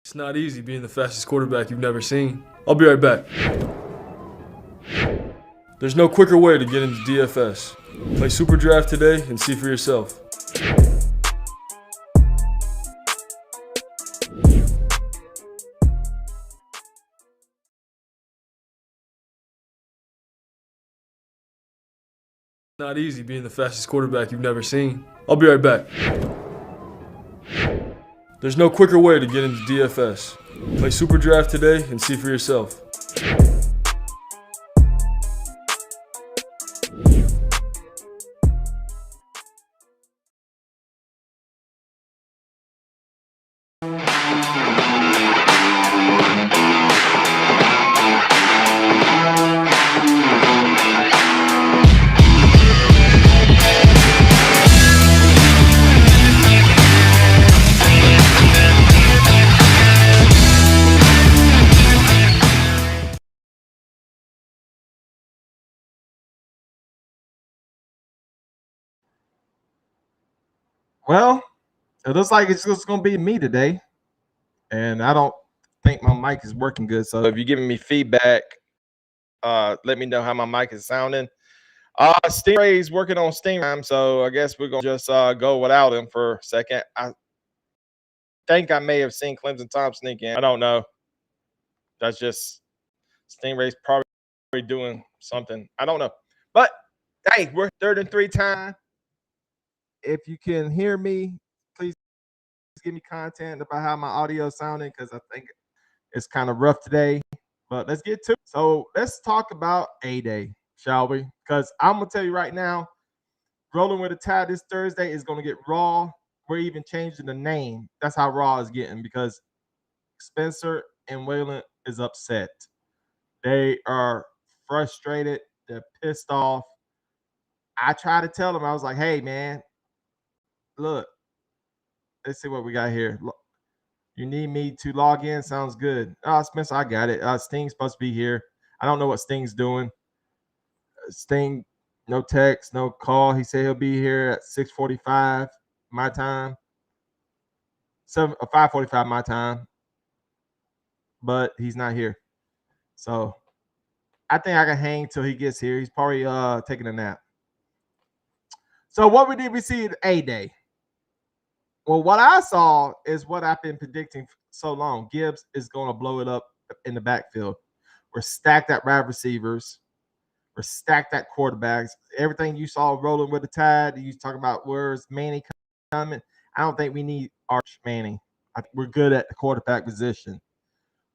It's not easy being the fastest quarterback you've never seen. I'll be right back. There's no quicker way to get into DFS. Play Super Draft today and see for yourself. It's not easy being the fastest quarterback you've never seen. I'll be right back. There's no quicker way to get into DFS. Play Super Draft today and see for yourself. Well, it looks like it's just going to be me today, and I don't think my mic is working good. So if you're giving me feedback, let me know how my mic is sounding. Stingray's working on Stingray, so I guess we're going to just go without him for a second. I think I may have seen Clemson Tom sneak in. I don't know. That's just Stingray's probably doing something. I don't know. But, hey, we're 3rd and 3 time. If you can hear me, please give me content about how my audio is sounding, because I think it's kind of rough today. But let's get to it. So let's talk about A-Day, shall we? Because I'm going to tell you right now, Rolling with the Tide this Thursday is going to get raw. We're even changing the name. That's how raw is getting, because Spencer and Waylon is upset. They are frustrated. They're pissed off. I tried to tell them, I was like, hey, man, look, let's see what we got here. Look, you need me to log in? Sounds good. Spencer, I got it. Sting's supposed to be here. I don't know what Sting's doing. Sting, no text, no call. He said he'll be here at 6:45 my time. 5:45 my time. But he's not here. So I think I can hang till he gets here. He's probably taking a nap. So what did we see at A-Day? Well, what I saw is what I've been predicting for so long. Gibbs is going to blow it up in the backfield. We're stacked at wide receivers. We're stacked at quarterbacks. Everything you saw Rolling with the Tide, you talking about where's Manning coming. I don't think we need Arch Manning. We're good at the quarterback position.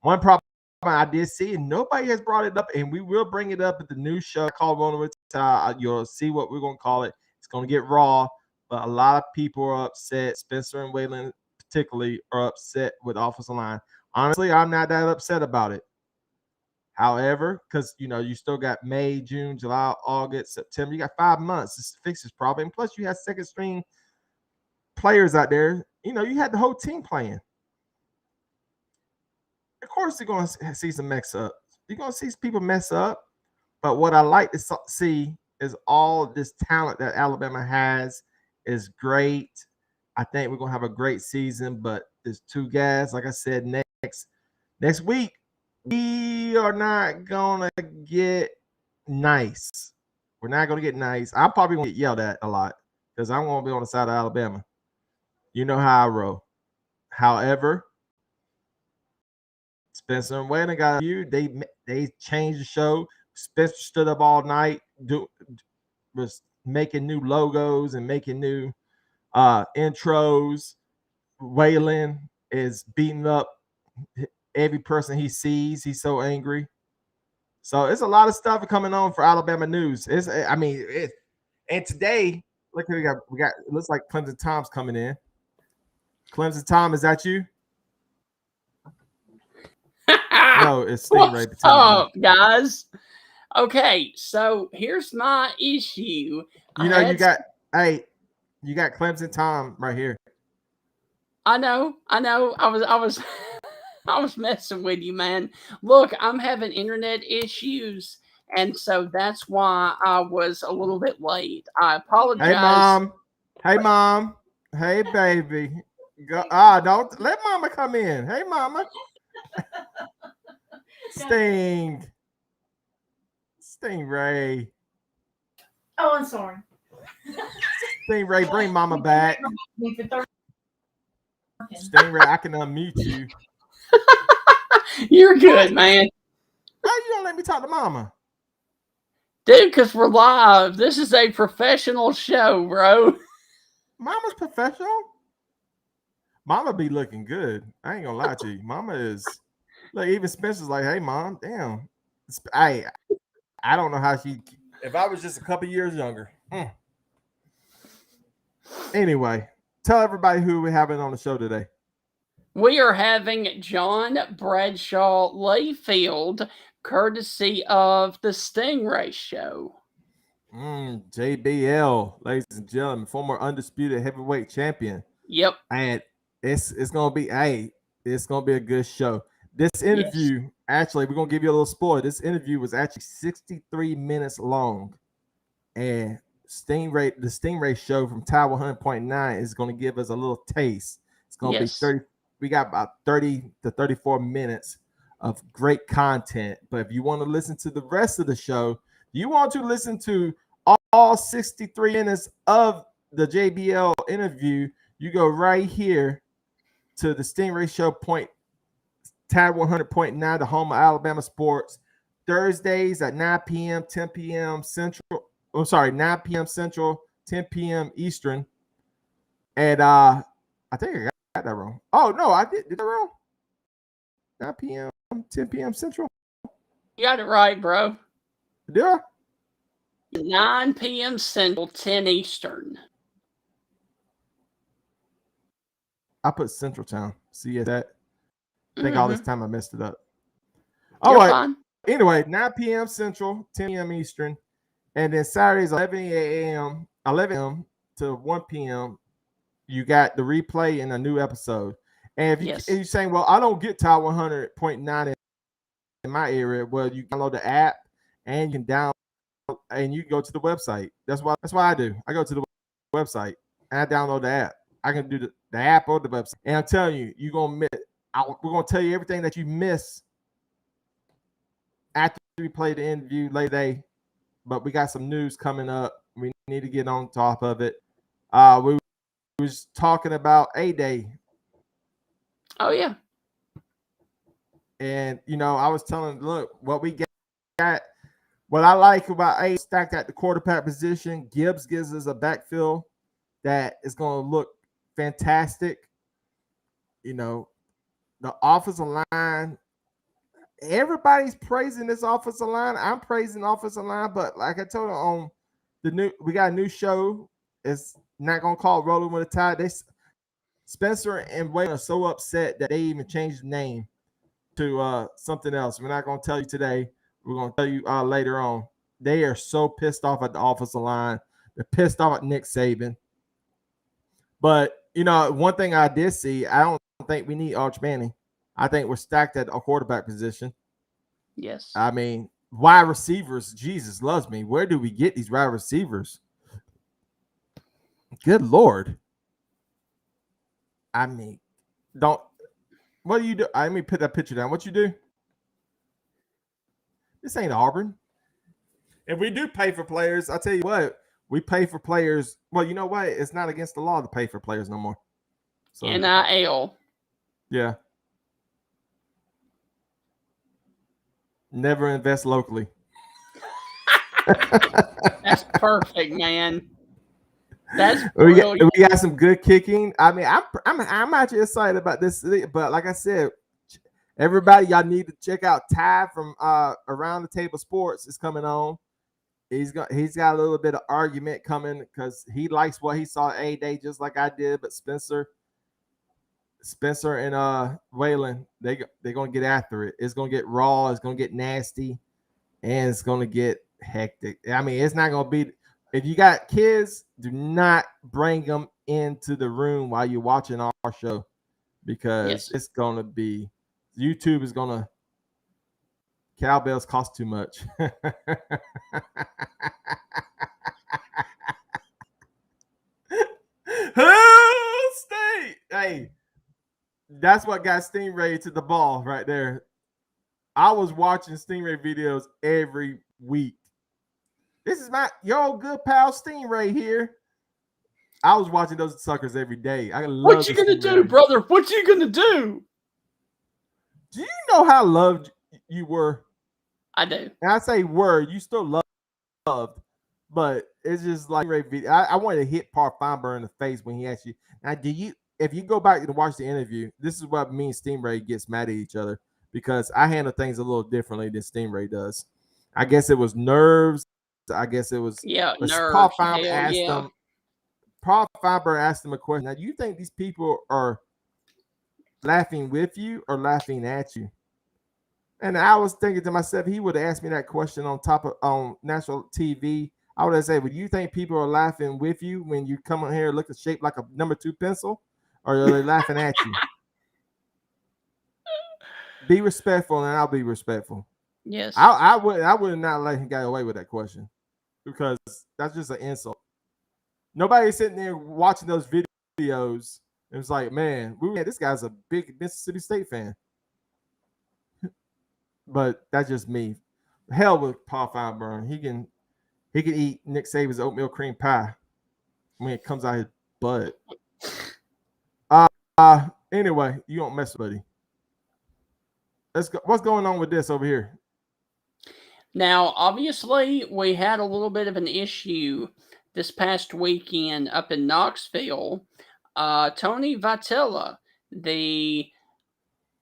One problem I did see, and nobody has brought it up, and we will bring it up at the new show called Rolling with the Tide. You'll see what we're going to call it. It's going to get raw. But a lot of people are upset. Spencer and Waylon particularly are upset with offensive line. Honestly, I'm not that upset about it. However, because, you still got May, June, July, August, September. You got 5 months to fix this problem. And plus, you have second-string players out there. You had the whole team playing. Of course, you're going to see some mess-ups. You're going to see people mess up. But what I like to see is all this talent that Alabama has is great. I think we're gonna have a great season, but there's 2 guys. Like I said, next week we are not gonna get nice. We're not gonna get nice. I'm probably gonna get yelled at a lot because I'm gonna be on the side of Alabama. You know how I roll. However, Spencer and Waylon got you. They changed the show. Spencer stood up all night, was making new logos and making new intros. Waylon is beating up every person he sees. He's so angry. So it's a lot of stuff coming on for Alabama news. And today, look, we got. It looks like Clemson Tom's coming in. Clemson Tom, is that you? No, it's Stingray. What's up, guys? Okay, so here's my issue. You got Clemson Tom right here. I know. I was I was messing with you, man. Look, I'm having internet issues, and so that's why I was a little bit late. I apologize. Hey, mom. Hey, baby. Don't let mama come in. Hey, mama. Stingray. Oh, I'm sorry. Stingray, bring mama back. Stingray, I can unmute you. You're good, man. How you don't let me talk to mama? Dude, because we're live. This is a professional show, bro. Mama's professional? Mama be looking good. I ain't gonna lie to you. Mama is like, even Spencer's like, hey mom, damn. I don't know how she, if I was just a couple years younger. Anyway, tell everybody who we're having on the show today. We are having John Bradshaw Layfield, courtesy of the Stingray Show. JBL, ladies and gentlemen, former undisputed heavyweight champion. Yep. And it's gonna be it's gonna be a good show. This interview, actually, we're gonna give you a little spoiler. This interview was actually 63 minutes long, and the Stingray Show from Tower 100.9 is gonna give us a little taste. It's gonna be 30. We got about 30 to 34 minutes of great content. But if you want to listen to the rest of the show, you want to listen to all 63 minutes of the JBL interview, you go right here to the Stingray Show Tab 100.9, the home of Alabama sports, Thursdays at 9 p.m., 10 p.m. Central. 9 p.m. Central, 10 p.m. Eastern. And I think I got that wrong. Oh, no, I did that wrong. 9 p.m., 10 p.m. Central. You got it right, bro. Did I? 9 p.m. Central, 10 Eastern. I put Central Town. See that? I think all this time I messed it up. All right. Fine. Anyway, 9 p.m. Central, 10 p.m. Eastern. And then Saturdays, 11 a.m. to 1 p.m. You got the replay and a new episode. And if you're saying, well, I don't get Tower 100.9 in my area, well, you download the app and you can download and you can go to the website. That's why I do. I go to the website and I download the app. I can do the app or the website. And I'm telling you, we're gonna tell you everything that you miss after we play the interview later today. But we got some news coming up. We need to get on top of it. We was talking about A-Day. Oh, yeah. And, I was telling, look, what we got, what I like about A, stacked at the quarterback position. Gibbs gives us a backfield that is going to look fantastic. The offensive line, everybody's praising this offensive line. I'm praising the offensive line, but like I told you we got a new show. It's not gonna call it Rolling with the Tide. Spencer and Wayne are so upset that they even changed the name to something else. We're not gonna tell you today. We're gonna tell you later on. They are so pissed off at the offensive line. They're pissed off at Nick Saban. But one thing I did see, I don't think we need Arch Manning. I think we're stacked at a quarterback position. Yes. I mean, wide receivers, Jesus loves me. Where do we get these wide receivers? Good Lord. I mean, what do you do? Let me put that picture down. What you do? This ain't Auburn. If we do pay for players, I'll tell you what, we pay for players. Well, you know what? It's not against the law to pay for players no more. So, NIL. Yeah. Never invest locally. That's perfect, man. That's we got some good kicking. I mean, I'm actually excited about this, but like I said, everybody, y'all need to check out Ty from Around the Table Sports is coming on. He's got a little bit of argument coming because he likes what he saw A-Day just like I did, but Spencer and Waylon, they're gonna get after it. It's gonna get raw, it's gonna get nasty, and it's gonna get hectic. I mean, it's not gonna be. If you got kids, do not bring them into the room while you're watching our show because it's gonna be. YouTube is gonna. Cowbells cost too much. Oh, State. Hey, That's what got Stingray to the ball right there. I was watching Stingray videos every week. This is your old good pal Stingray here. I was watching those suckers every day. I love. What you gonna do, brother? What you gonna do? Do you know how loved you were? I do. And I say were, you still loved, but it's just like I wanted to hit Paul Feinberg in the face when he asked you. Now, if you go back and watch the interview, this is what me and Stingray gets mad at each other because I handle things a little differently than Stingray does. I guess it was nerves. I guess it was nerves. Paul Feinberg asked him a question. Now, do you think these people are laughing with you or laughing at you? And I was thinking to myself, he would have asked me that question on national TV. I would have said, "Would you think people are laughing with you when you come in here and look shaped like a number 2 pencil, or are they laughing at you?" Be respectful, and I'll be respectful. Yes, I would not let him get away with that question because that's just an insult. Nobody's sitting there watching those videos. It was like, man, this guy's a big Mississippi State fan. But that's just me. Hell with Paul Feinberg. He can eat Nick Saban's oatmeal cream pie when it comes out his butt. Anyway, you don't mess with buddy. Let's go. What's going on with this over here? Now, obviously, we had a little bit of an issue this past weekend up in Knoxville. Tony Vitello, the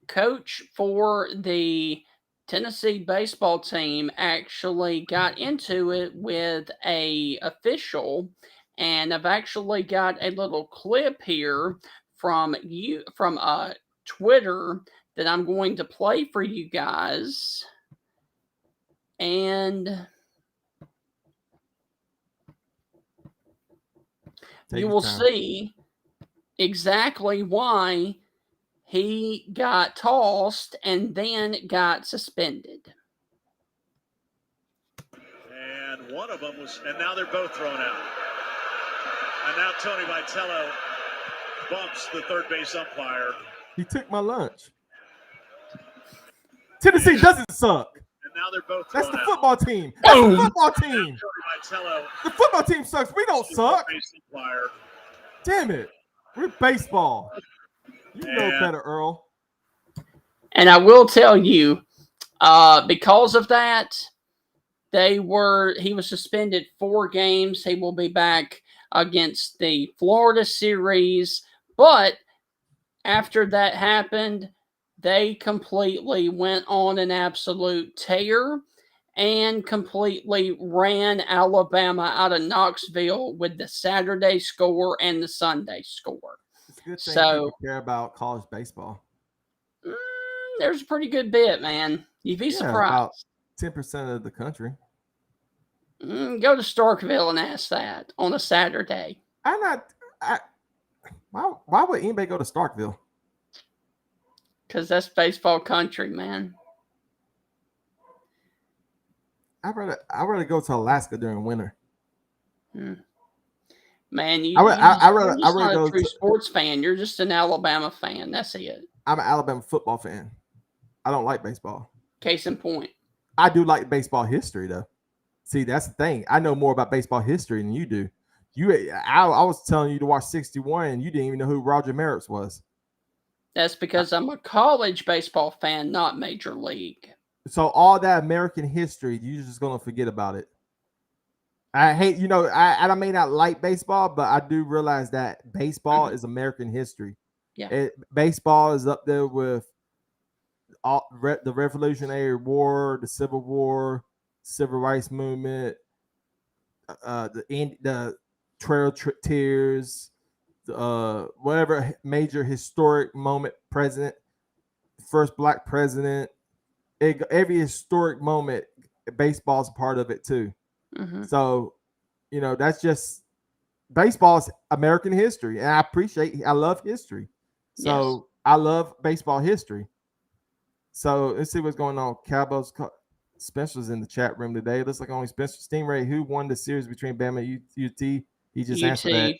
coach for the Tennessee baseball team, actually got into it with a official, and I've actually got a little clip here from Twitter that I'm going to play for you guys. And you will see exactly why he got tossed and then got suspended. And one of them was, and now they're both thrown out. And now Tony Vitello bumps the third base umpire. He took my lunch. Tennessee doesn't suck. And now they're both That's thrown the out. football team. That's the football team. Tony Vitello, the football team sucks. We don't suck. Base umpire. Damn it. We're baseball. You know better, Earl. And I will tell you, because of that, he was suspended 4 games. He will be back against the Florida series. But after that happened, they completely went on an absolute tear and completely ran Alabama out of Knoxville with the Saturday score and the Sunday score. It's a good thing people care about college baseball. There's a pretty good bit, man. You'd be surprised. About 10% of the country. Go to Starkville and ask that on a Saturday. Why would anybody go to Starkville? Because that's baseball country, man. I'd rather go to Alaska during winter. Man, you're not a true sports fan. You're just an Alabama fan. That's it. I'm an Alabama football fan. I don't like baseball. Case in point. I do like baseball history, though. See, that's the thing. I know more about baseball history than you do. I was telling you to watch 61, and you didn't even know who Roger Maris was. That's because I'm a college baseball fan, not major league. So all that American history, you're just going to forget about it. I hate, I may not like baseball, but I do realize that baseball is American history. Yeah. Baseball is up there with the Revolutionary War, the Civil War, Civil Rights Movement, the Trail Tears, whatever major historic moment, first black president, every historic moment, baseball's a part of it too. Mm-hmm. So, that's just baseball's American history, and I love history. So yes. I love baseball history. So let's see what's going on. Cowboys. Spencer's in the chat room today. It looks like only Spencer Stingray, who won the series between Bama and UT. He just answered that.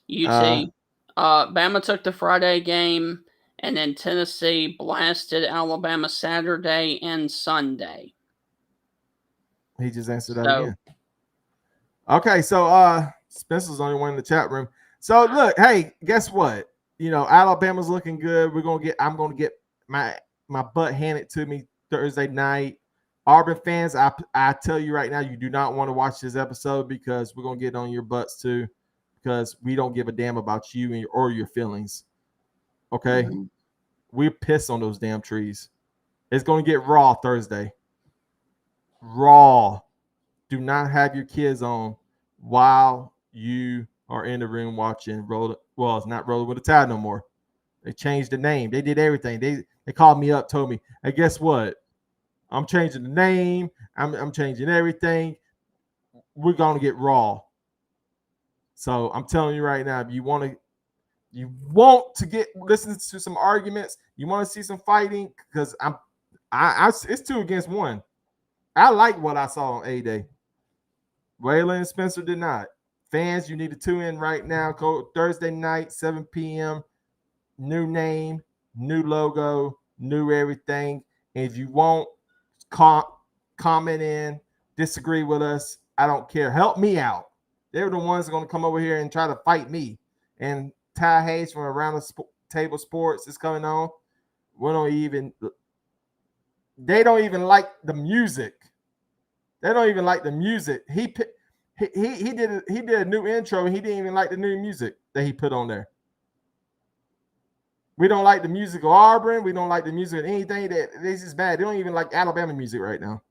UT. Bama took the Friday game. And then Tennessee blasted Alabama Saturday and Sunday. He just answered that again. Okay, so Spencer's the only one in the chat room. So look, hey, guess what? You know, Alabama's looking good. I'm gonna get my butt handed to me Thursday night. Auburn fans, I tell you right now, you do not want to watch this episode because we're gonna get on your butts too, because we don't give a damn about you or your feelings. Okay, we piss on those damn trees. It's gonna get raw Thursday. Raw. Do not have your kids on while you are in the room watching Well, it's not Rolling with the Tide no more. They changed the name. They did everything. They called me up, told me, hey, guess what? I'm changing the name. I'm changing everything. We're gonna get raw. So I'm telling you right now, if you want to listen to some arguments, you want to see some fighting, because it's 2 against 1. I like what I saw on A-Day. Waylon and Spencer did not. Fans, you need to tune in right now. Go Thursday night, 7 p.m. New name, new logo, new everything. And if you won't comment in, disagree with us, I don't care. Help me out. They're the ones that are going to come over here and try to fight me. And Ty Hayes from Around the Table Sports is coming on. They don't even like the music. They don't even like the music. He did a new intro, and he didn't even like the new music that he put on there. We don't like the music of Auburn. We don't like the music of anything. This is bad. They don't even like Alabama music right now.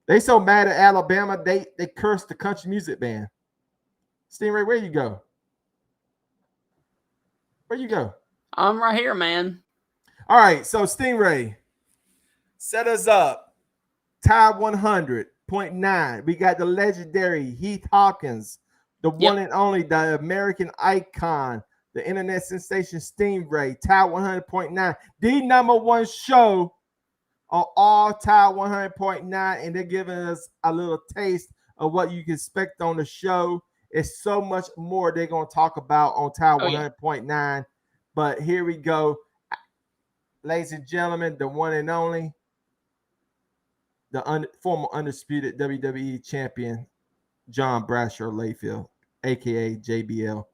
They so mad at Alabama, they cursed the country music band. Stingray, where you go? Where you go? I'm right here, man. All right, so Stingray, set us up. Tide 100.9. We got the legendary Heath Hawkins, the one and only, the American icon, the internet sensation Stingray. Tide 100.9, the #1 show on all Tide 100.9, and they're giving us a little taste of what you can expect on the show. It's so much more they're going to talk about on Tide 100.9. But here we go. Ladies and gentlemen, the one and only, the former undisputed WWE champion, John Bradshaw Layfield, a.k.a. JBL.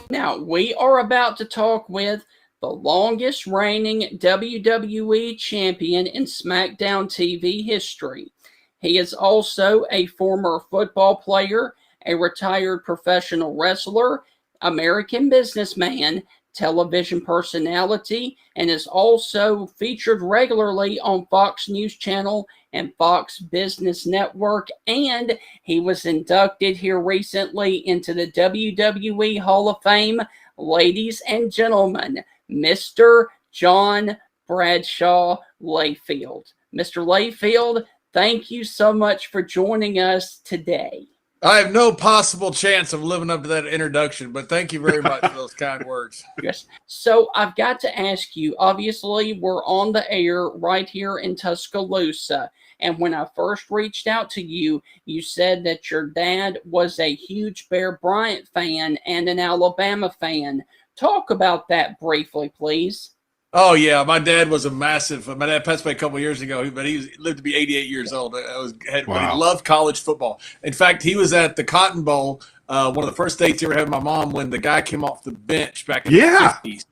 Now, we are about to talk with the longest reigning WWE champion in SmackDown TV history. He is also a former football player, a retired professional wrestler, American businessman, television personality, and is also featured regularly on Fox News Channel and Fox Business Network, and he was inducted here recently into the WWE Hall of Fame. Ladies and gentlemen, Mr. John Bradshaw Layfield. Mr. Layfield, thank you so much for joining us today. I have no possible chance of living up to that introduction, but thank you very much for those kind words. Yes. So I've got to ask you, obviously, we're on the air right here in Tuscaloosa. And when I first reached out to you, you said that your dad was a huge Bear Bryant fan and an Alabama fan. Talk about that briefly, please. Oh, yeah. My dad was my dad passed away a couple of years ago, but he lived to be 88 years old. But he loved college football. In fact, he was at the Cotton Bowl, one of the first dates he ever had with my mom, when the guy came off the bench back in the 50s.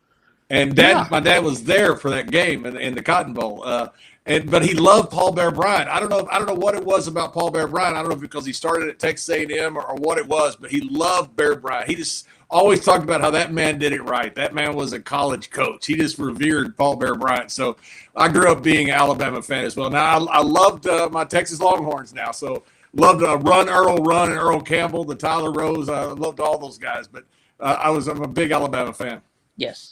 And my dad was there for that game in the Cotton Bowl. But he loved Paul Bear Bryant. I don't know what it was about Paul Bear Bryant. I don't know if because he started at Texas A&M or what it was, but he loved Bear Bryant. He just always talked about how that man did it right. That man was a college coach. He just revered Paul Bear Bryant. So I grew up being an Alabama fan as well. Now I loved my Texas Longhorns now. So loved Run and Earl Campbell, the Tyler Rose. I loved all those guys. But I'm a big Alabama fan. Yes.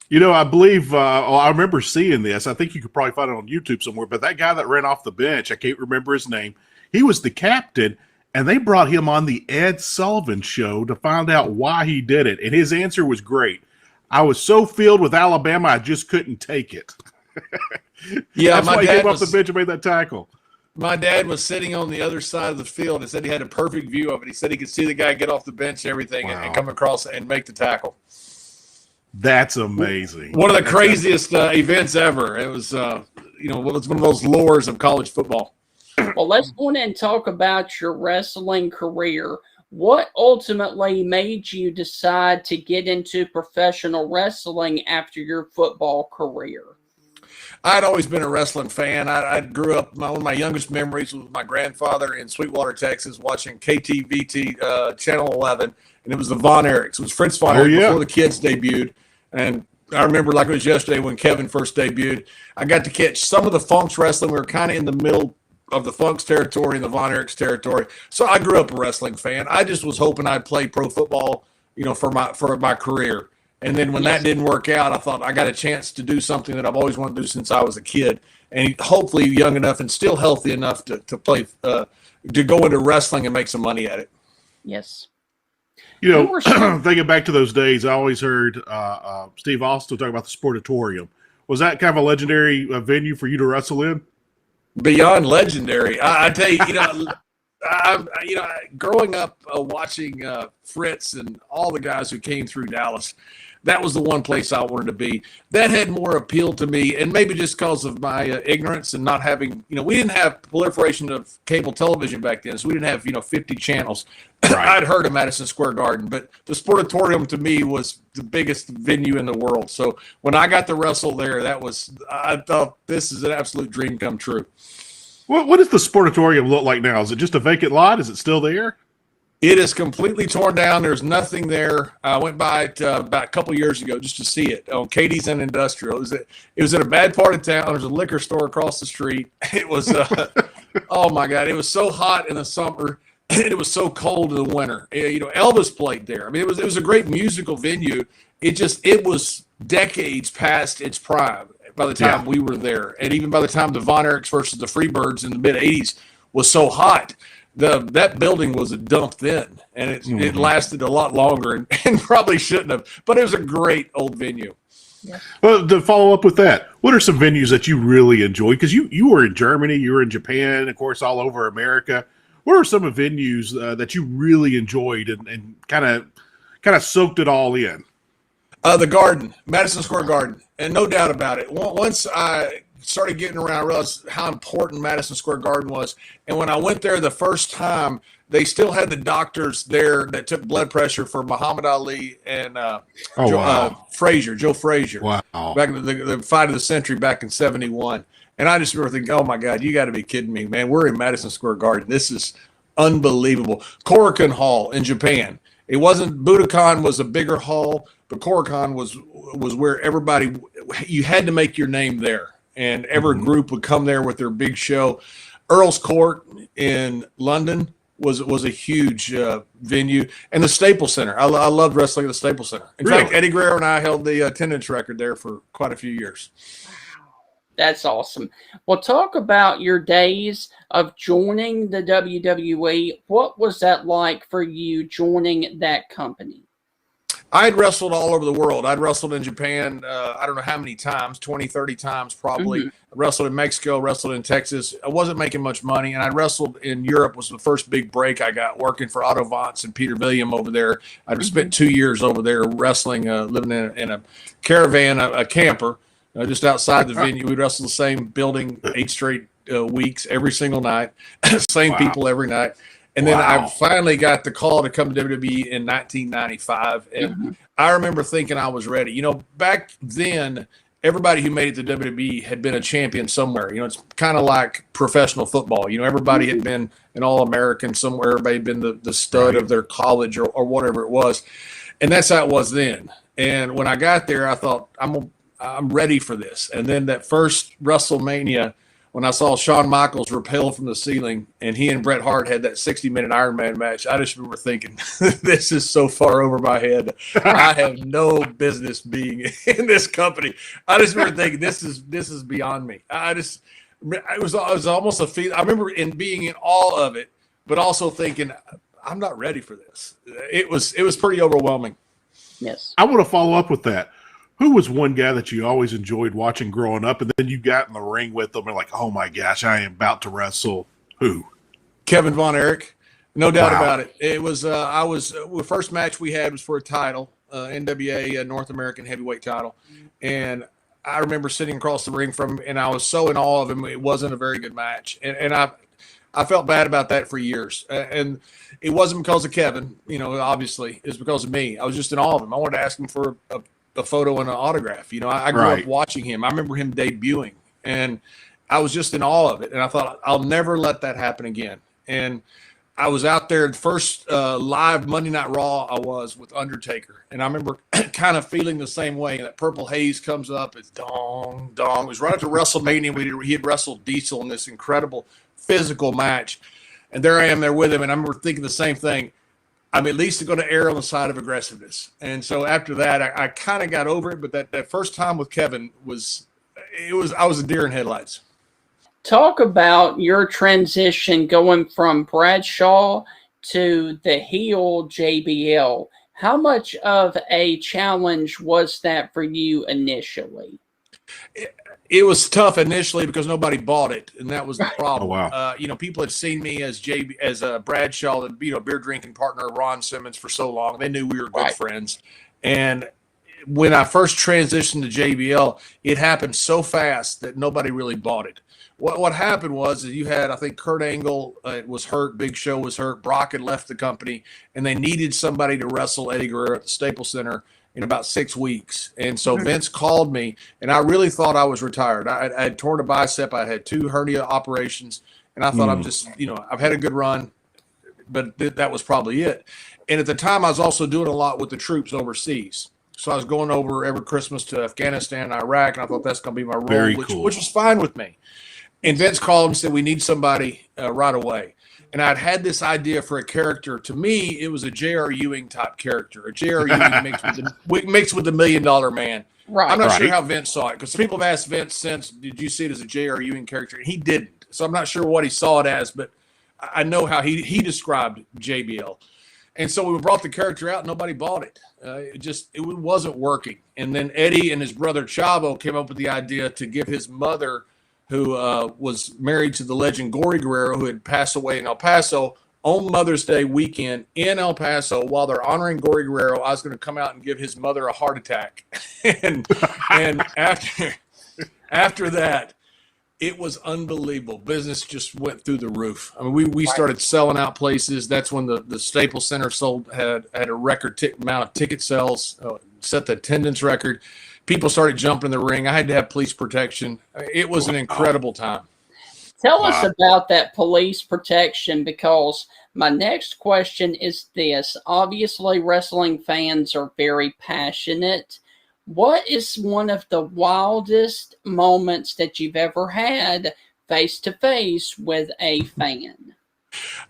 You know, I believe I remember seeing this. I think you could probably find it on YouTube somewhere. But that guy that ran off the bench, I can't remember his name. He was the captain, and they brought him on the Ed Sullivan Show to find out why he did it. And his answer was great. I was so filled with Alabama, I just couldn't take it. Yeah, that's why he came off the bench and made that tackle. My dad was sitting on the other side of the field and said he had a perfect view of it. He said he could see the guy get off the bench and everything and come across and make the tackle. That's amazing. One of the craziest events ever. It was, it's one of those lures of college football. Well, let's go on and talk about your wrestling career. What ultimately made you decide to get into professional wrestling after your football career? I'd always been a wrestling fan. I grew up, one of my youngest memories was my grandfather in Sweetwater, Texas, watching KTVT Channel 11, and it was the Von Erichs. It was Fritz Von Erich before the kids debuted, and I remember like it was yesterday when Kevin first debuted. I got to catch some of the Funks wrestling. We were kind of in the middle of the Funks territory and the Von Erichs territory, so I grew up a wrestling fan. I just was hoping I'd play pro football, for my career. And then when that didn't work out, I thought I got a chance to do something that I've always wanted to do since I was a kid, and hopefully young enough and still healthy enough to play, to go into wrestling and make some money at it. Yes. Thinking back to those days, I always heard Steve Austin talk about the Sportatorium. Was that kind of a legendary venue for you to wrestle in? Beyond legendary. I tell you, growing up watching Fritz and all the guys who came through Dallas, that was the one place I wanted to be. That had more appeal to me, and maybe just because of my ignorance and not having, we didn't have proliferation of cable television back then, so we didn't have, 50 channels. Right. I'd heard of Madison Square Garden, but the Sportatorium to me was the biggest venue in the world. So when I got to wrestle there, I thought this is an absolute dream come true. What does the Sportatorium look like now? Is it just a vacant lot? Is it still there? It is completely torn down. There's nothing there. I went by it about a couple years ago just to see it on Katie's and Industrial. It was in a bad part of town. There's a liquor store across the street. It was, oh my God, it was so hot in the summer and it was so cold in the winter. Elvis played there. I mean, it was a great musical venue. It was decades past its prime by the time we were there, and even by the time the Von Erichs versus the Freebirds in the mid '80s was so hot. That building was a dump then, and it lasted a lot longer and probably shouldn't have, but it was a great old venue. Yeah. Well, to follow up with that, what are some venues that you really enjoyed? Because you were in Germany, you were in Japan, of course, all over America. What are some of the venues that you really enjoyed and kind of soaked it all in? The Garden, Madison Square Garden, and no doubt about it. Once I started getting around, I realized how important Madison Square Garden was. And when I went there the first time, they still had the doctors there that took blood pressure for Muhammad Ali and Joe Frazier. Wow. Back in the fight of the century back in 1971. And I just remember thinking, oh, my God, you got to be kidding me, man. We're in Madison Square Garden. This is unbelievable. Korakuen Hall in Japan. It wasn't – Budokan was a bigger hall, but Korakuen was where everybody – you had to make your name there. And every group would come there with their big show. Earl's Court in London was a huge venue. And the Staples Center. I loved wrestling at the Staples Center. In fact, Eddie Guerrero and I held the attendance record there for quite a few years. That's awesome. Well, talk about your days of joining the WWE. What was that like for you joining that company? I had wrestled all over the world. I'd wrestled in Japan, I don't know how many times, 20, 30 times probably. I wrestled in Mexico, wrestled in Texas. I wasn't making much money, and I wrestled in Europe. Was the first big break I got working for Otto Vance and Peter William over there. I spent 2 years over there wrestling, living in a caravan, a camper, just outside the venue. We'd wrestle the same building 8 straight weeks, every single night, same people every night. And then I finally got the call to come to WWE in 1995. And I remember thinking I was ready. Back then, everybody who made it to WWE had been a champion somewhere. It's kind of like professional football. Everybody had been an All-American somewhere. Everybody had been the stud of their college or whatever it was. And that's how it was then. And when I got there, I thought, I'm ready for this. And then that first WrestleMania, when I saw Shawn Michaels rappel from the ceiling and he and Bret Hart had that 60-minute Iron Man match, I just remember thinking, this is so far over my head. I have no business being in this company. I just remember thinking, this is beyond me. It was almost a feeling. I remember being in awe of it but also thinking, I'm not ready for this. It was pretty overwhelming. Yes. I want to follow up with that. Who was one guy that you always enjoyed watching growing up, and then you got in the ring with them and like, oh my gosh, I am about to wrestle? Who? Kevin Von Erich, no doubt Wow. about it. It was the first match we had was for a title, NWA North American Heavyweight title, and I remember sitting across the ring from him, and I was so in awe of him. It wasn't a very good match, and I felt bad about that for years, and it wasn't because of Kevin, obviously it's because of me. I was just in awe of him. I wanted to ask him for a photo and an autograph. I grew up watching him. I remember him debuting, and I was just in awe of it. And I thought, I'll never let that happen again. And I was out there, the first live Monday Night Raw I was with Undertaker. And I remember kind of feeling the same way. That purple haze comes up. It's dong, dong. It was right after WrestleMania. He had wrestled Diesel in this incredible physical match. And there I am there with him. And I remember thinking the same thing. I'm at least going to err on the side of aggressiveness. And so after that, I kind of got over it. But that first time with Kevin I was a deer in headlights. Talk about your transition going from Bradshaw to the heel JBL. How much of a challenge was that for you initially? It was tough initially because nobody bought it, and that was the problem. Oh, wow. People had seen me as Bradshaw, the beer drinking partner of Ron Simmons for so long. They knew we were good friends. And when I first transitioned to JBL, it happened so fast that nobody really bought it. What happened was that you had, I think, Kurt Angle was hurt, Big Show was hurt, Brock had left the company, and they needed somebody to wrestle Eddie Guerrero at the Staples Center in about 6 weeks. And so Vince called me, and I really thought I was retired. I had torn a bicep. I had 2 hernia operations, and I thought I'm just, I've had a good run, but that was probably it. And at the time, I was also doing a lot with the troops overseas. So I was going over every Christmas to Afghanistan and Iraq, and I thought that's going to be my role, which was fine with me. And Vince called and said, we need somebody right away. And I'd had this idea for a character. To me, it was a J.R. Ewing type character, a J.R. Ewing mixed with the $1 Million Man. Right. I'm not sure how Vince saw it, because people have asked Vince since, did you see it as a J.R. Ewing character? And he didn't. So I'm not sure what he saw it as, but I know how he described JBL. And so we brought the character out, nobody bought it. It wasn't working. And then Eddie and his brother Chavo came up with the idea to give his mother, who was married to the legend Gory Guerrero, who had passed away in El Paso, on Mother's Day weekend in El Paso. While they're honoring Gory Guerrero, I was going to come out and give his mother a heart attack. and after that, it was unbelievable. Business just went through the roof. I mean, we started selling out places. That's when the Staples Center had a record amount of ticket sales, set the attendance record. People started jumping in the ring. I had to have police protection. It was an incredible time. Tell us about that police protection, because my next question is this. Obviously, wrestling fans are very passionate. What is one of the wildest moments that you've ever had face-to-face with a fan?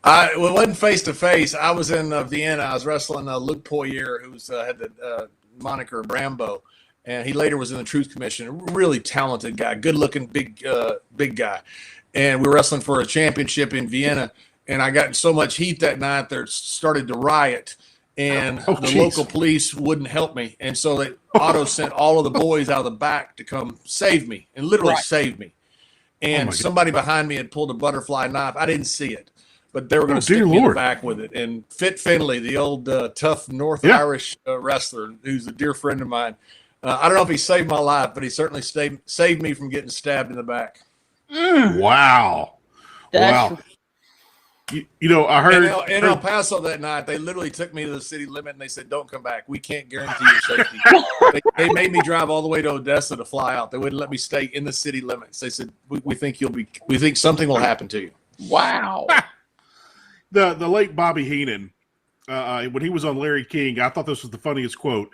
It wasn't face-to-face. I was in Vienna. I was wrestling Luke Poirier, who had the moniker Rambo. And he later was in the Truth Commission. A really talented guy, good-looking, big guy. And we were wrestling for a championship in Vienna. And I got in so much heat that night, there started to riot. And the local police wouldn't help me. And so Otto sent all of the boys out of the back to come save me, and literally save me. And somebody behind me had pulled a butterfly knife. I didn't see it, but they were going to stick me in the back with it. And Fit Finlay, the old tough North Irish wrestler, who's a dear friend of mine, I don't know if he saved my life, but he certainly saved me from getting stabbed in the back. Wow. Wow. I heard in El Paso that night, they literally took me to the city limit and they said, don't come back. We can't guarantee your safety. they made me drive all the way to Odessa to fly out. They wouldn't let me stay in the city limits. They said, we think something will happen to you. Wow. The late Bobby Heenan, when he was on Larry King, I thought this was the funniest quote.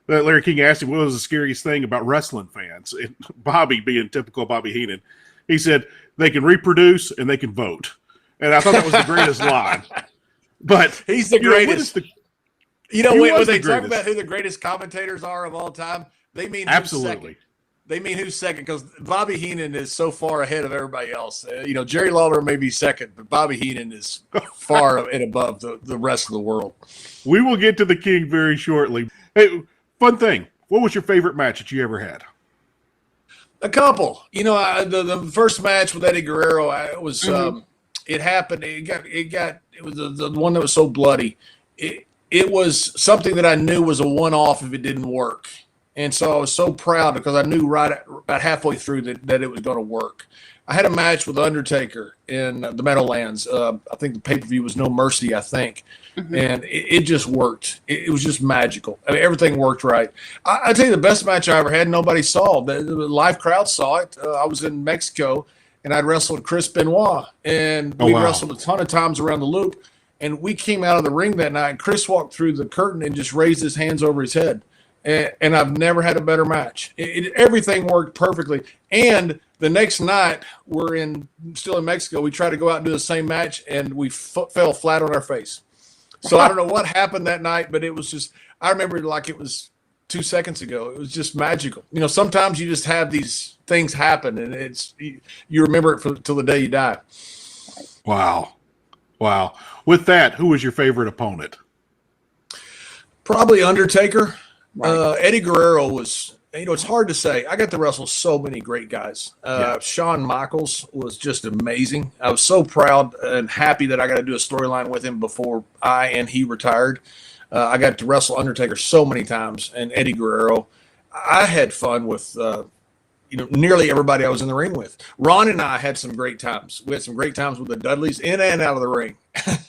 Larry King asked him what was the scariest thing about wrestling fans. And Bobby, being typical Bobby Heenan, he said, they can reproduce and they can vote. And I thought that was the greatest line. But he's the greatest. When they talk about who the greatest commentators are of all time, they mean absolutely. They mean who's second, because Bobby Heenan is so far ahead of everybody else. Jerry Lawler may be second, but Bobby Heenan is far and above the rest of the world. We will get to the King very shortly. Hey, fun thing. What was your favorite match that you ever had? A couple. The first match with Eddie Guerrero, it happened. It was the one that was so bloody. It was something that I knew was a one-off if it didn't work. And so I was so proud because I knew about halfway through that it was going to work. I had a match with Undertaker in the Meadowlands. I think the pay-per-view was No Mercy, I think. And it just worked. It was just magical. I mean, everything worked right. I tell you, the best match I ever had, nobody saw. The live crowd saw it. I was in Mexico, and I'd wrestled Chris Benoit. And we wrestled a ton of times around the loop. And we came out of the ring that night, and Chris walked through the curtain and just raised his hands over his head. And I've never had a better match. Everything worked perfectly. And the next night, we're still in Mexico. We tried to go out and do the same match, and we fell flat on our face. So I don't know what happened that night, but it was just – I remember it like it was 2 seconds ago. It was just magical. Sometimes you just have these things happen, and you remember it until the day you die. Wow. With that, who was your favorite opponent? Probably Undertaker. Right. Eddie Guerrero was, it's hard to say. I got to wrestle so many great guys. Shawn Michaels was just amazing. I was so proud and happy that I got to do a storyline with him before I and he retired. I got to wrestle Undertaker so many times, and Eddie Guerrero. I had fun with nearly everybody I was in the ring with. Ron and I had some great times. We had some great times with the Dudleys in and out of the ring.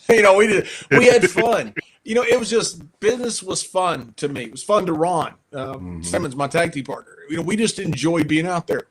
We had fun. It was just, business was fun to me. It was fun to Ron. Simmons, my tag team partner. We just enjoyed being out there.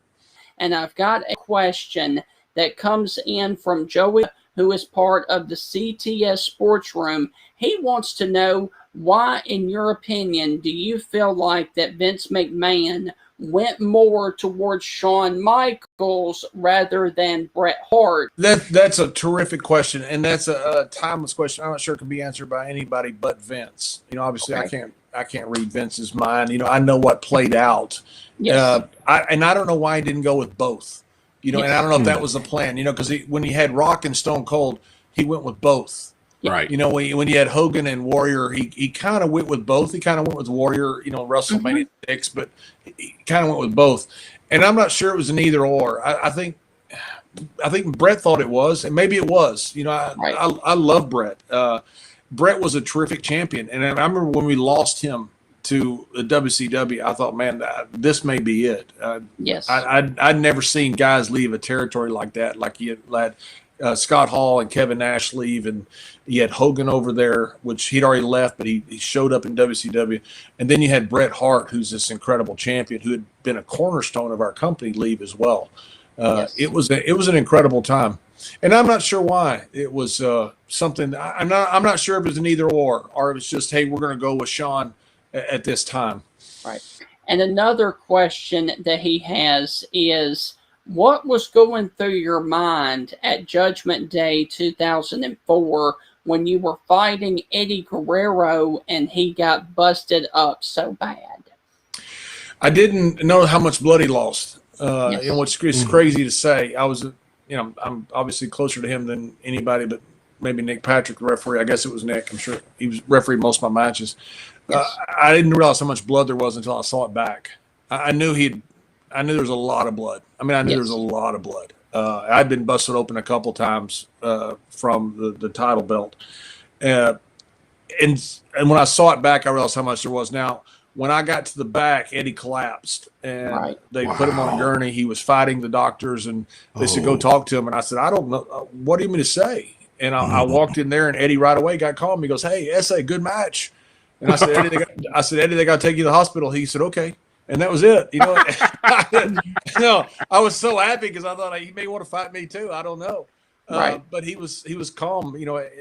And I've got a question that comes in from Joey, who is part of the CTS Sports Room. He wants to know, why, in your opinion, do you feel like that Vince McMahon went more towards Shawn Michaels rather than Bret Hart? That's a terrific question, and that's a timeless question. I'm not sure it can be answered by anybody but Vince. Obviously, okay. I can't read Vince's mind. I know what played out. Yes. I don't know why he didn't go with both. Yes. And I don't know if that was the plan. Because when he had Rock and Stone Cold, he went with both. Right. When you had Hogan and Warrior, he kind of went with both. He kind of went with Warrior, WrestleMania 6, but he kind of went with both. And I'm not sure it was an either or. I think Brett thought it was, and maybe it was. I love Brett. Brett was a terrific champion, and I remember when we lost him to the WCW, I thought, man, this may be it. Yes. I'd never seen guys leave a territory like that, like you had Scott Hall and Kevin Nash leave, and you had Hogan over there, which he'd already left, but he showed up in WCW. And then you had Bret Hart, who's this incredible champion who had been a cornerstone of our company, leave as well. Yes. It was an incredible time, and I'm not sure why. It was something. I'm not sure if it was an either or it was just, hey, we're going to go with Shawn at this time. Right. And another question that he has is, what was going through your mind at Judgment Day 2004 when you were fighting Eddie Guerrero and he got busted up so bad? I didn't know how much blood he lost. Yes. It's crazy to say. I was, I'm obviously closer to him than anybody, but maybe Nick Patrick, the referee. I guess it was Nick. I'm sure he was refereeing most of my matches. Yes. I didn't realize how much blood there was until I saw it back. I knew there was a lot of blood. I mean, I knew there was a lot of blood. I'd been busted open a couple times from the title belt. And when I saw it back, I realized how much there was. Now, when I got to the back, Eddie collapsed, and they put him on a gurney. He was fighting the doctors, and they said, go talk to him. And I said, I don't know. What do you mean to say? And I walked in there, and Eddie right away got called me. He goes, hey, S.A., good match. And I said, Eddie, they got to take you to the hospital. He said, okay. And that was it. I was so happy because I thought he may want to fight me too. I don't know. But he was calm.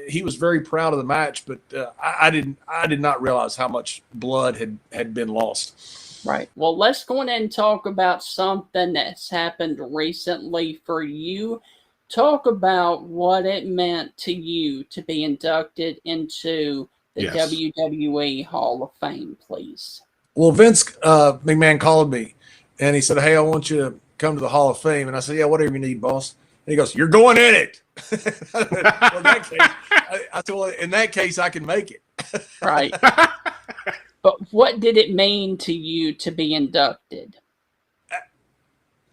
He was very proud of the match, but I did not realize how much blood had been lost. Right. Well, let's go ahead and talk about something that's happened recently for you. Talk about what it meant to you to be inducted into the WWE Hall of Fame, please. Well, Vince McMahon called me, and he said, "Hey, I want you to come to the Hall of Fame." And I said, "Yeah, whatever you need, boss." And he goes, "You're going in it." Well, in that case, I said, "Well, in that case, I can make it." Right. But what did it mean to you to be inducted?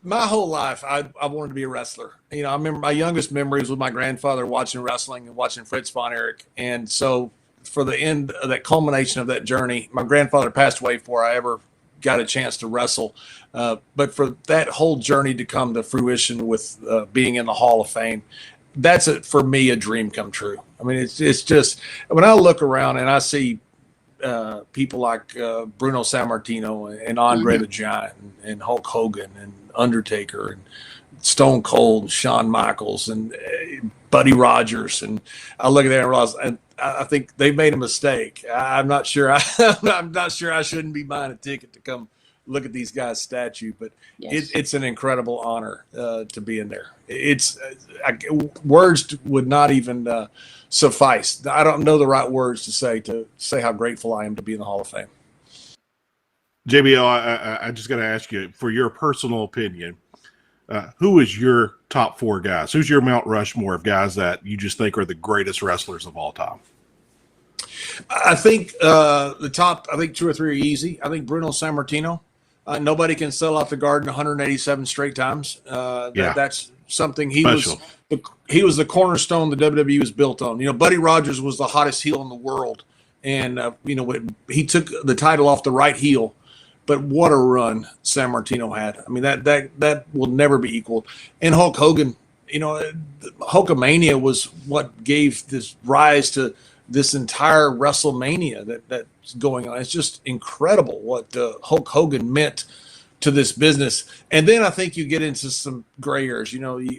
My whole life, I wanted to be a wrestler. You know, I remember my youngest memories with my grandfather watching wrestling and watching Fritz von Erich. And so for the end of that culmination of that journey, my grandfather passed away before I ever got a chance to wrestle. But for that whole journey to come to fruition with being in the Hall of Fame, that's for me a dream come true. I mean, it's just when I look around and I see people like Bruno Sammartino and Andre the Giant and Hulk Hogan and Undertaker and Stone Cold, and Shawn Michaels and Buddy Rogers, and I look at that and realize I think they made a mistake. I'm not sure. I'm not sure I shouldn't be buying a ticket to come look at these guys' statue, but it's an incredible honor to be in there. Words would not even suffice. I don't know the right words to say how grateful I am to be in the Hall of Fame. JBL, I just got to ask you, for your personal opinion, who is your top 4 guys? Who's your Mount Rushmore of guys that you just think are the greatest wrestlers of all time? I think the top, 2 or 3 are easy. I think Bruno Sammartino. Nobody can sell out the Garden 187 straight times. That's something he was the cornerstone the WWE was built on. You know, Buddy Rogers was the hottest heel in the world, and he took the title off the right heel. But what a run Sammartino had! I mean, that will never be equaled. And Hulk Hogan, Hulkamania was what gave this rise to this entire WrestleMania that's going on. It's just incredible what Hulk Hogan meant to this business. And then I think you get into some gray areas.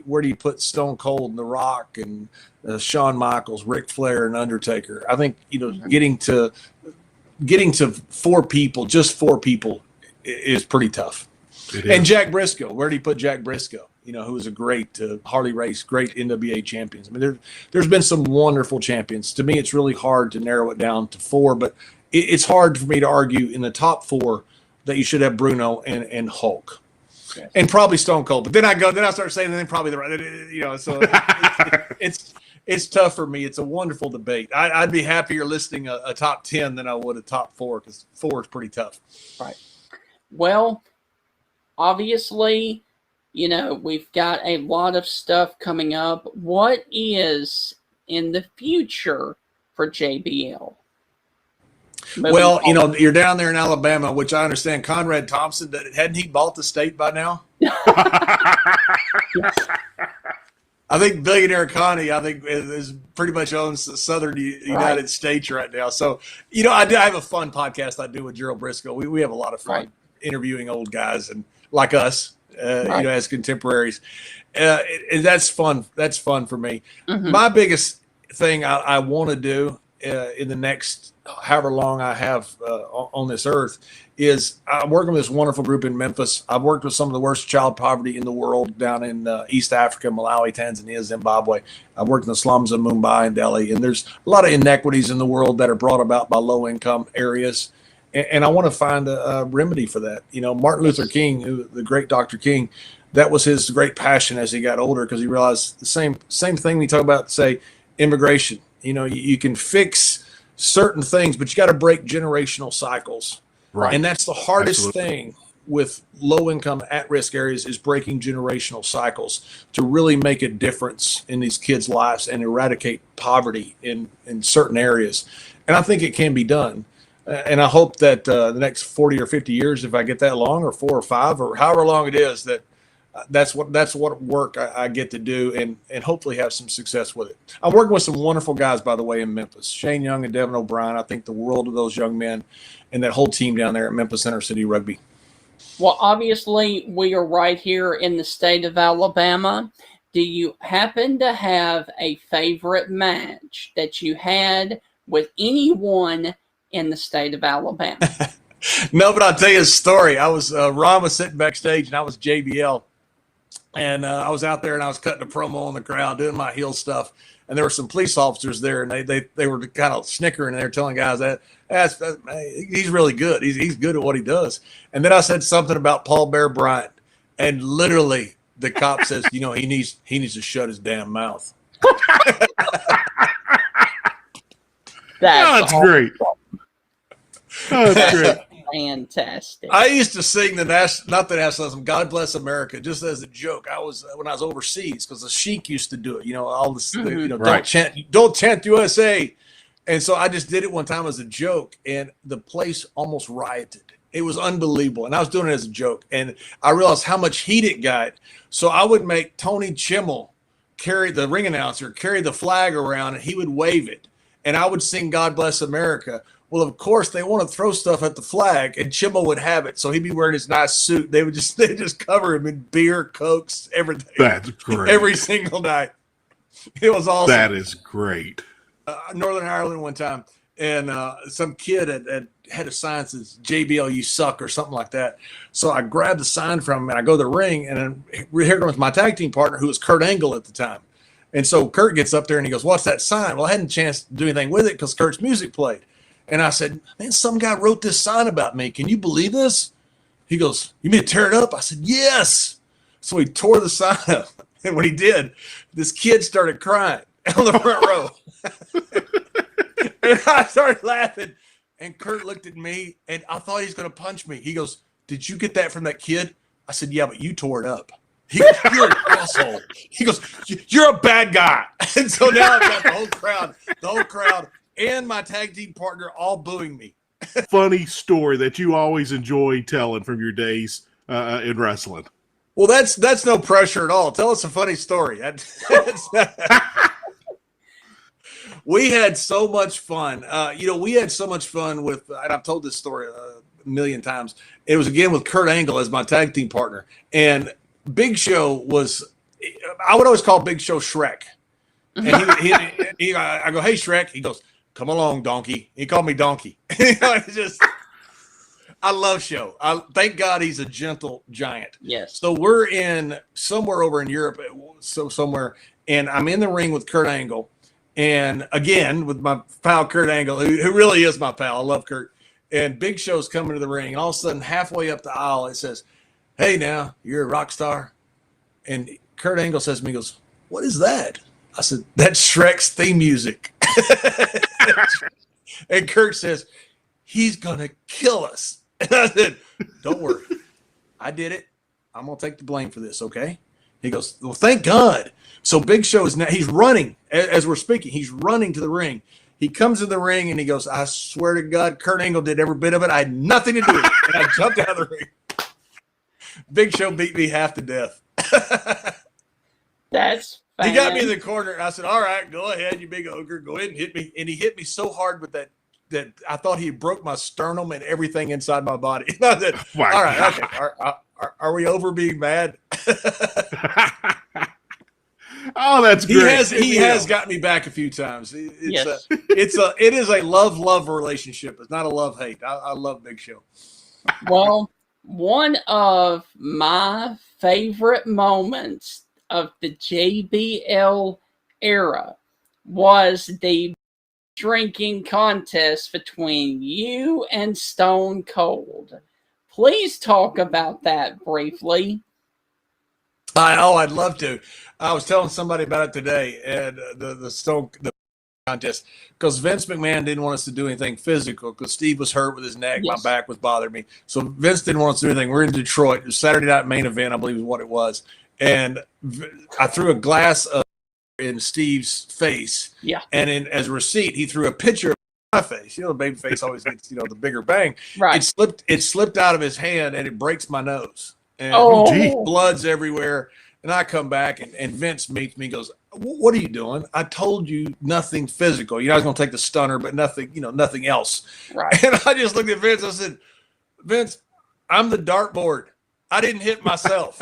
Where do you put Stone Cold and The Rock and Shawn Michaels, Ric Flair, and Undertaker? I think getting to 4 people, just 4 people, is pretty tough. And Jack Briscoe, where do you put Jack Briscoe? Who was a great Harley Race, great NWA champions. I mean, there's been some wonderful champions. To me, it's really hard to narrow it down to 4, but it's hard for me to argue in the top 4 that you should have Bruno and Hulk, and probably Stone Cold. But then I start saying, and then probably the right. So it's tough for me. It's a wonderful debate. I'd be happier listing a top 10 than I would a top 4, because 4 is pretty tough. Right. Well, obviously, we've got a lot of stuff coming up. What is in the future for JBL? Well, you're down there in Alabama, which I understand Conrad Thompson, hadn't he bought the state by now? I think Billionaire Connie, is pretty much owns the Southern United States right now. So, I have a fun podcast I do with Gerald Briscoe. We have a lot of fun interviewing old guys and like us, as contemporaries. And that's fun. That's fun for me. Mm-hmm. My biggest thing I want to do in the next however long I have on this earth is I'm working with this wonderful group in Memphis. I've worked with some of the worst child poverty in the world down in East Africa, Malawi, Tanzania, Zimbabwe. I've worked in the slums of Mumbai and Delhi, and there's a lot of inequities in the world that are brought about by low-income areas, and I want to find a remedy for that. Martin Luther King, the great Dr. King, that was his great passion as he got older, because he realized the same thing we talk about, say, immigration. You can fix certain things, but you got to break generational cycles. Right. And that's the hardest thing with low-income, at-risk areas, is breaking generational cycles to really make a difference in these kids' lives and eradicate poverty in certain areas. And I think it can be done. And I hope that the next 40 or 50 years, if I get that long, or 4 or 5, or however long it is, that's what work I get to do, and hopefully have some success with it. I'm working with some wonderful guys, by the way, in Memphis. Shane Young and Devin O'Brien. I think the world of those young men and that whole team down there at Memphis Inner City Rugby. Well, obviously, we are right here in the state of Alabama. Do you happen to have a favorite match that you had with anyone in the state of Alabama? No, but I'll tell you a story. Ron was sitting backstage, and I was JBL. And I was out there, and I was cutting a promo on the crowd, doing my heel stuff. And there were some police officers there, and they were kind of snickering, and they were telling guys that He's really good. He's good at what he does. And then I said something about Paul Bear Bryant, and literally the cop says, he needs to shut his damn mouth. That's great. Oh, that's great. Fantastic. I used to sing not the national anthem, "God Bless America," just as a joke. When I was overseas, because the Sheik used to do it. All this, Right. don't chant USA. And so I just did it one time as a joke, and the place almost rioted. It was unbelievable, and I was doing it as a joke, and I realized how much heat it got. So I would make Tony Chimmel the ring announcer carry the flag around, and he would wave it, and I would sing "God Bless America." Well, of course, they want to throw stuff at the flag, and Chimmel would have it. So he'd be wearing his nice suit. They just cover him in beer, Cokes, everything. That's great. Every single night. It was awesome. That is great. Northern Ireland one time, and some kid had a sign that says "JBL, you suck" or something like that. So I grabbed the sign from him, and I go to the ring, and here comes my tag team partner, who was Kurt Angle at the time. And so Kurt gets up there, and he goes, "What's that sign?" Well, I hadn't a chance to do anything with it because Kurt's music played. And I said, "Man, some guy wrote this sign about me. Can you believe this?" He goes, "You mean to tear it up?" I said, "Yes." So he tore the sign up. And when he did, this kid started crying on the front row. And I started laughing. And Kurt looked at me, and I thought he was going to punch me. He goes, "Did you get that from that kid?" I said, "Yeah, but you tore it up." He goes, "You're an asshole." He goes, "You're a bad guy." And so now I've got the whole crowd, and my tag team partner all booing me. Funny story that you always enjoy telling from your days in wrestling. Well, that's no pressure at all. Tell us a funny story. We had so much fun. We had so much fun with, and I've told this story a million times. It was again with Kurt Angle as my tag team partner. And Big Show I would always call Big Show Shrek. And I go, "Hey, Shrek." He goes, "Come along, donkey." He called me donkey. I love Show. Thank God he's a gentle giant. Yes. So we're in somewhere over in Europe, somewhere, and I'm in the ring with Kurt Angle. And again, with my pal Kurt Angle, who really is my pal. I love Kurt. And Big Show's coming to the ring. And all of a sudden, halfway up the aisle, it says, "Hey, now, you're a rock star." And Kurt Angle says to me, he goes, "What is that?" I said, "That's Shrek's theme music." And Kurt says, "He's going to kill us." And I said, "Don't worry. I did it. I'm going to take the blame for this, okay?" He goes, "Well, thank God." So Big Show he's running as we're speaking. He's running to the ring. He comes in the ring and he goes, "I swear to God, Kurt Angle did every bit of it. I had nothing to do with it." And I jumped out of the ring. Big Show beat me half to death. That's He got me in the corner, and I said, "All right, go ahead, you big ogre. Go ahead and hit me." And he hit me so hard with that I thought he broke my sternum and everything inside my body. And I said, Oh, "All right, okay. Are we over being mad?" Oh, that's great. He has got me back a few times. Yes. It is a love relationship. It's not a love-hate. I love Big Show. Well, one of my favorite moments of the JBL era was the drinking contest between you and Stone Cold. Please talk about that briefly. I'd love to. I was telling somebody about it today, and the contest, because Vince McMahon didn't want us to do anything physical because Steve was hurt with his neck. Yes. My back was bothering me. So Vince didn't want us to do anything. We're in Detroit. It was Saturday night main event, I believe is what it was. And I threw a glass in Steve's face. Yeah. And as a receipt, he threw a picture of my face. The baby face always gets, the bigger bang. Right. It slipped out of his hand, and it breaks my nose. And blood's everywhere. And I come back, and Vince meets me, goes, "What are you doing? I told you nothing physical. I was going to take the stunner, but nothing, nothing else." Right. And I just looked at Vince. I said, "Vince, I'm the dartboard. I didn't hit myself."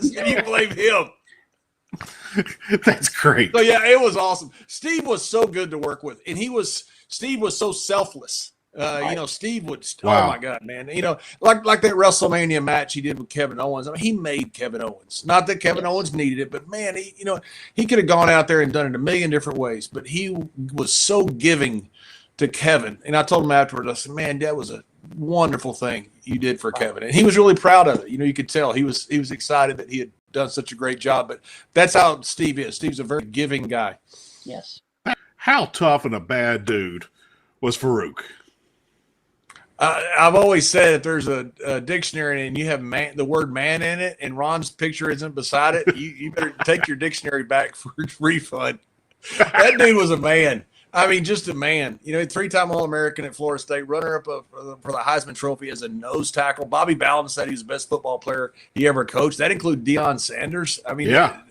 You blame him. That's great. So, yeah, it was awesome. Steve was so good to work with, and Steve was so selfless. Steve would, Wow. Oh my God, man. Like that WrestleMania match he did with Kevin Owens. I mean, he made Kevin Owens. Not that Kevin Owens needed it, but man, he could have gone out there and done it a million different ways. But he was so giving to Kevin. And I told him afterwards, I said, man, that was a wonderful thing you did for Kevin. And he was really proud of it. You could tell he was excited that he had done such a great job. But that's how Steve is. Steve's a very giving guy. Yes. How tough and a bad dude was Farouk? I've always said if there's a dictionary and you have the word man in it and Ron's picture isn't beside it, you better take your dictionary back for refund. That dude was a man. I mean, just a man. 3-time All-American at Florida State, runner-up for the Heisman Trophy as a nose tackle. Bobby Bowden said he was the best football player he ever coached. That included Deion Sanders. I mean, yeah.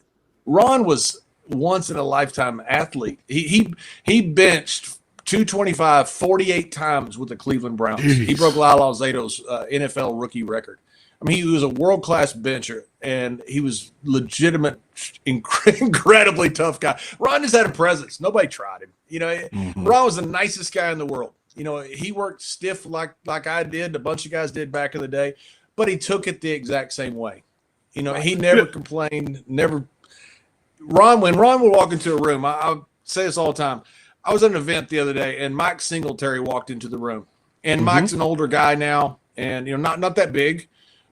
Ron was once-in-a-lifetime athlete. He benched 225 48 times with the Cleveland Browns. Jeez. He broke Lyle Alzado's NFL rookie record. I mean, he was a world-class bencher, and he was legitimate, incredibly tough guy. Ron just had a presence. Nobody tried him. Ron was the nicest guy in the world. He worked stiff like I did, a bunch of guys did back in the day, but he took it the exact same way. He never complained, never. When Ron would walk into a room, I say this all the time. I was at an event the other day, and Mike Singletary walked into the room. And Mike's an older guy now, and not that big.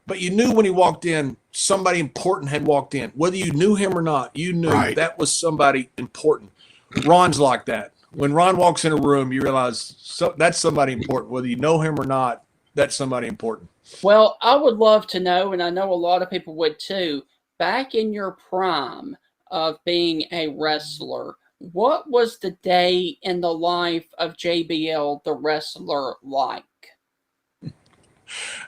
But you knew when he walked in, somebody important had walked in. Whether you knew him or not, you knew that was somebody important. Ron's like that. When Ron walks in a room, you realize that's somebody important. Whether you know him or not, that's somebody important. Well, I would love to know, and I know a lot of people would too, back in your prime of being a wrestler, what was the day in the life of JBL, the wrestler, like?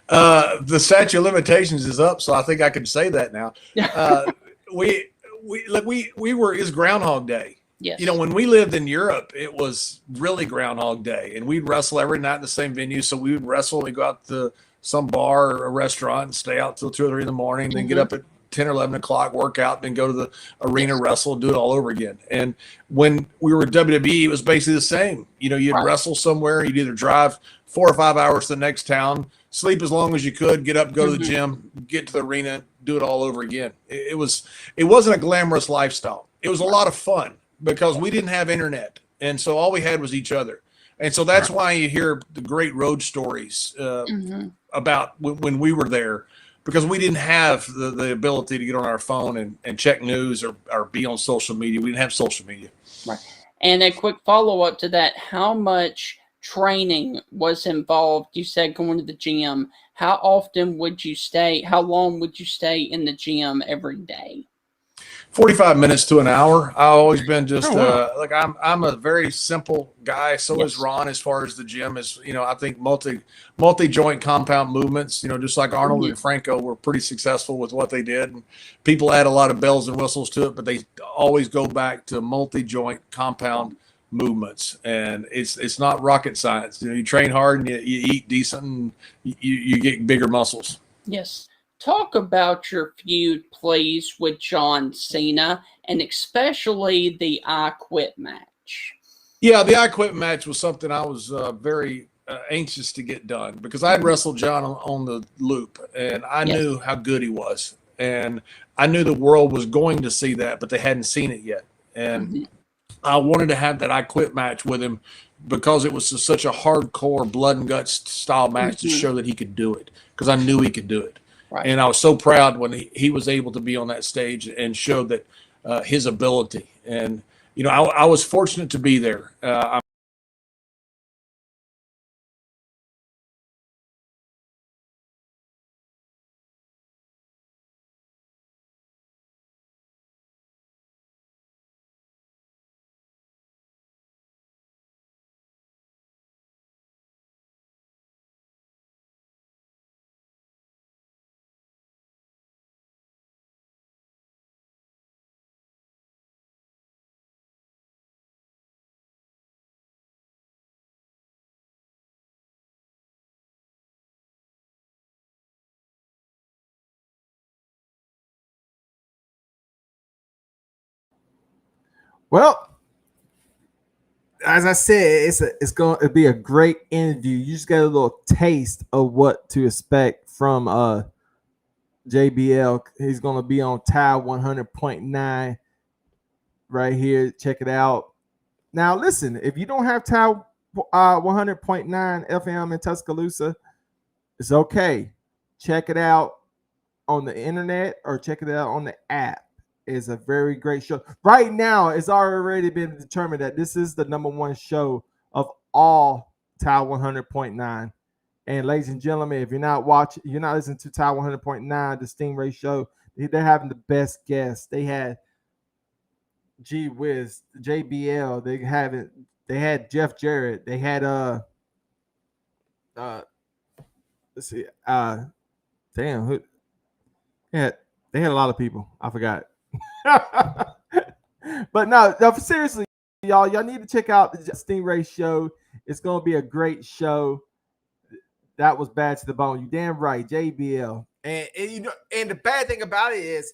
The statute of limitations is up, so I think I can say that now. We were is Groundhog Day. Yes. When we lived in Europe, it was really Groundhog Day, and we'd wrestle every night in the same venue. So we would wrestle. We go out to some bar or a restaurant and stay out till 2 or 3 in the morning, then get up at 10 or 11 o'clock, work out, then go to the arena, wrestle, do it all over again. And when we were at WWE, it was basically the same. You'd wrestle somewhere, you'd either drive 4 or 5 hours to the next town, sleep as long as you could, get up, go to the gym, get to the arena, do it all over again. It wasn't a glamorous lifestyle. It was a lot of fun because we didn't have internet. And so all we had was each other. And so that's why you hear the great road stories about when we were there, because we didn't have the ability to get on our phone and check news or be on social media. We didn't have social media. Right. And a quick follow-up to that, how much training was involved? You said going to the gym. How often would you stay? How long would you stay in the gym every day? 45 minutes to an hour. I've always been just I'm a very simple guy. So is Ron as far as the gym is. I think multi-joint compound movements, just like Arnold and Franco were pretty successful with what they did. And people add a lot of bells and whistles to it, but they always go back to multi-joint compound movements. And it's not rocket science. You train hard and you eat decent and you get bigger muscles. Yes. Talk about your feud, please, with John Cena, and especially the I Quit match. Yeah, the I Quit match was something I was very anxious to get done because I had wrestled John on the loop, and I knew how good he was. And I knew the world was going to see that, but they hadn't seen it yet. And I wanted to have that I Quit match with him because it was such a hardcore blood and guts style match to show that he could do it, because I knew he could do it. Right. And I was so proud when he was able to be on that stage and show that his ability. And, I was fortunate to be there. Well, as I said, it's going to be a great interview. You just got a little taste of what to expect from JBL. He's going to be on Tile 100.9 right here. Check it out. Now, listen, if you don't have Tile 100.9 FM in Tuscaloosa, it's okay. Check it out on the internet or check it out on the app. It's a very great show. Right now, it's already been determined that this is the #1 show of all Tile 100.9. And ladies and gentlemen, if you're not listening to Tile 100.9, the Stingray Show, they're having the best guests. They had Gee Whiz, JBL. They had Jeff Jarrett. They had let's see, damn, who? Yeah, they had a lot of people. I forgot. But no, seriously, y'all need to check out the Stingray Show. It's gonna be a great show. That was bad to the bone. You damn right, JBL. And and the bad thing about it is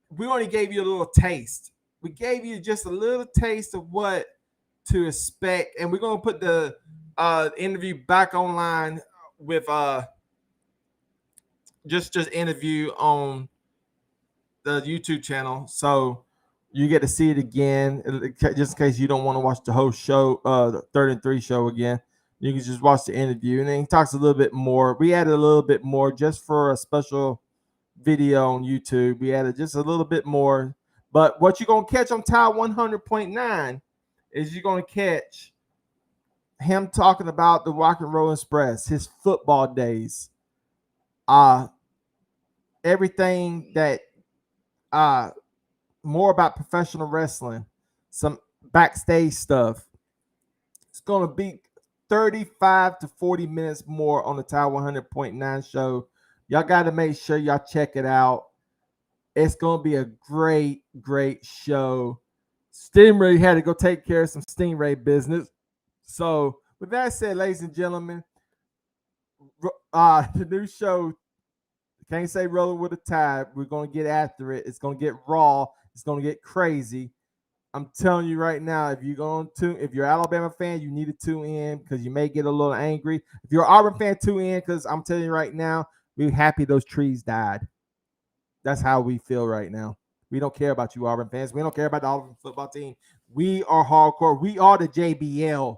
we only gave you a little taste. We gave you just a little taste of what to expect, and we're gonna put the interview back online with just interview on the YouTube channel, so you get to see it again, just in case you don't want to watch the whole show, the 3rd and 3 show again. You can just watch the interview, and then he talks a little bit more. We added a little bit more just for a special video on YouTube. We added just a little bit more, but what you're gonna catch on Tile 100.9 is you're gonna catch him talking about the Rock and Roll Express, his football days, everything that more about professional wrestling, some backstage stuff. It's gonna be 35 to 40 minutes more on the Tile 100.9 show. Y'all got to make sure y'all check it out. It's gonna be a great show. Stingray had to go take care of some Stingray business. So with that said, ladies and gentlemen, the new show, can't say rolling with the tide. We're gonna get after it. It's gonna get raw. It's gonna get crazy. I'm telling you right now, if you're an Alabama fan, you need to tune in because you may get a little angry. If you're an Auburn fan, tune in because I'm telling you right now, we're happy those trees died. That's how we feel right now. We don't care about you Auburn fans. We don't care about the Auburn football team. We are hardcore. We are the JBL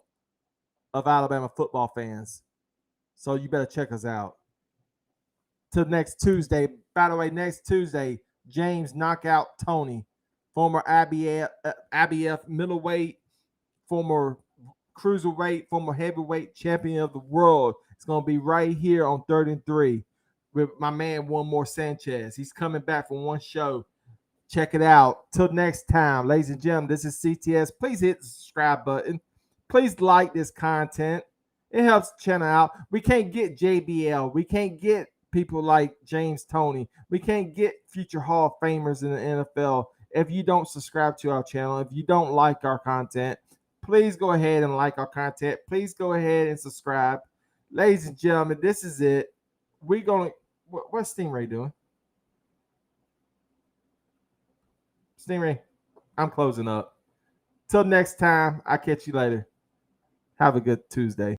of Alabama football fans. So you better check us out. Till next Tuesday. By the way, next Tuesday, James Knockout Tony, former IBF middleweight, former cruiserweight, former heavyweight champion of the world. It's going to be right here on 3rd and 3 with my man, One More Sanchez. He's coming back from one show. Check it out. Till next time, ladies and gentlemen, this is CTS. Please hit the subscribe button. Please like this content. It helps the channel out. We can't get JBL. We can't get people like James Toney. We can't get future Hall of Famers in the NFL if you don't subscribe to our channel. If you don't like our content, please go ahead and like our content. Please go ahead and subscribe. Ladies and gentlemen, this is it. We're going to... What's Stingray doing? Stingray, I'm closing up. Till next time, I'll catch you later. Have a good Tuesday.